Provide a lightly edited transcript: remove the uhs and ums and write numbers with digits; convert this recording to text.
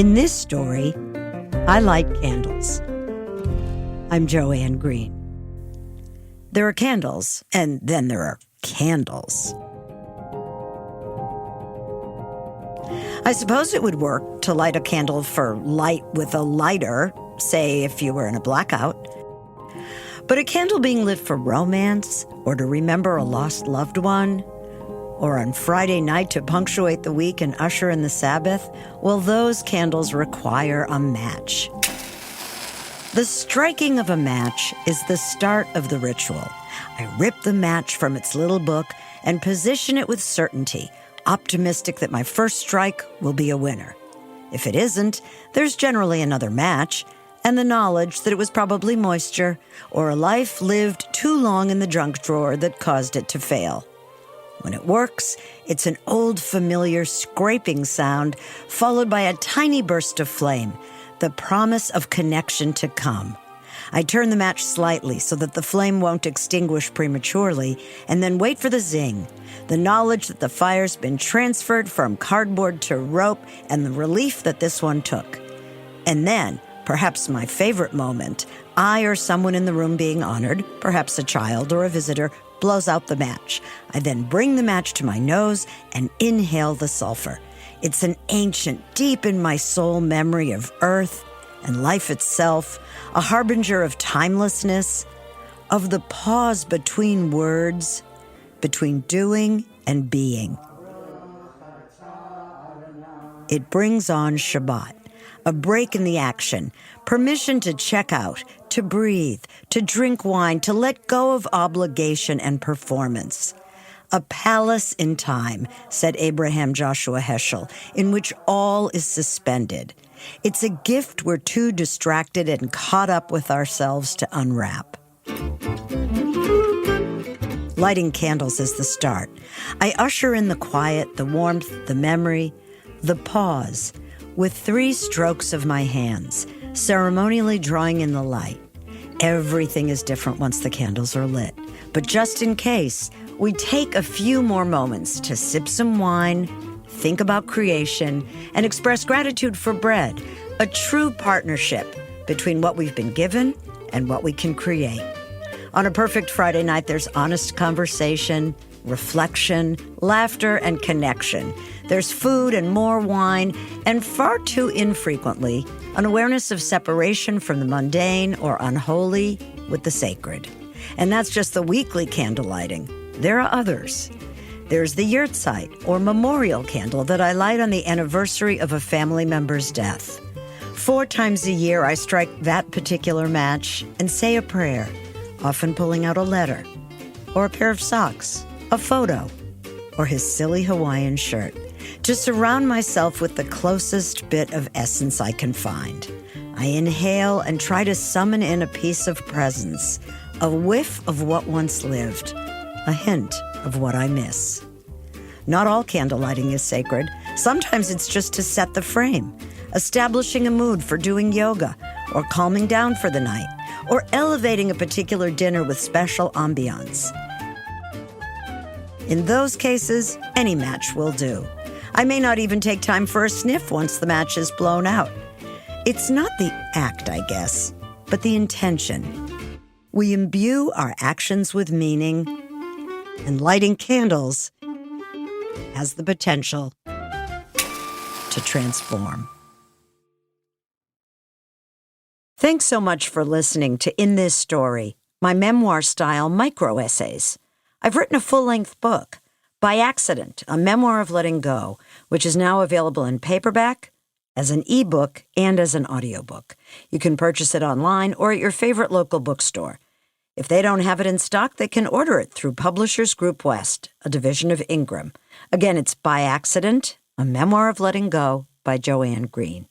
In this story, I light candles. I'm Joanne Greene. There are candles, and then there are candles. I suppose it would work to light a candle for light with a lighter, say if you were in a blackout. But a candle being lit for romance, or to remember a lost loved one, or on Friday night to punctuate the week and usher in the Sabbath, well, those candles require a match. The striking of a match is the start of the ritual. I rip the match from its little book and position it with certainty, optimistic that my first strike will be a winner. If it isn't, there's generally another match, and the knowledge that it was probably moisture or a life lived too long in the junk drawer that caused it to fail. When it works, it's an old familiar scraping sound followed by a tiny burst of flame, the promise of connection to come. I turn the match slightly so that the flame won't extinguish prematurely, and then wait for the zing, the knowledge that the fire's been transferred from cardboard to rope, and the relief that this one took. And then, perhaps my favorite moment, I or someone in the room being honored, perhaps a child or a visitor, blows out the match. I then bring the match to my nose and inhale the sulfur. It's an ancient, deep in my soul memory of earth and life itself, a harbinger of timelessness, of the pause between words, between doing and being. It brings on Shabbat, a break in the action, permission to check out, to breathe, to drink wine, to let go of obligation and performance. A palace in time, said Abraham Joshua Heschel, in which all is suspended. It's a gift we're too distracted and caught up with ourselves to unwrap. Lighting candles is the start. I usher in the quiet, the warmth, the memory, the pause, with 3 strokes of my hands, ceremonially drawing in the light. Everything is different once the candles are lit. But just in case, we take a few more moments to sip some wine, think about creation, and express gratitude for bread, a true partnership between what we've been given and what we can create. On a perfect Friday night, there's honest conversation, reflection, laughter, and connection. There's food and more wine, and far too infrequently, an awareness of separation from the mundane or unholy with the sacred. And that's just the weekly candle lighting. There are others. There's the yurtzeit, or memorial candle, that I light on the anniversary of a family member's death. 4 times a year, I strike that particular match and say a prayer, often pulling out a letter, or a pair of socks, a photo, or his silly Hawaiian shirt, to surround myself with the closest bit of essence I can find. I inhale and try to summon in a piece of presence, a whiff of what once lived, a hint of what I miss. Not all candle lighting is sacred. Sometimes it's just to set the frame, establishing a mood for doing yoga, or calming down for the night, or elevating a particular dinner with special ambiance. In those cases, any match will do. I may not even take time for a sniff once the match is blown out. It's not the act, I guess, but the intention. We imbue our actions with meaning, and lighting candles has the potential to transform. Thanks so much for listening to In This Story, my memoir-style micro-essays. I've written a full-length book, By Accident, a memoir of letting go, which is now available in paperback, as an ebook, and as an audiobook. You can purchase it online or at your favorite local bookstore. If they don't have it in stock, they can order it through Publishers Group West, a division of Ingram. Again, it's By Accident, a memoir of letting go by Joanne Greene.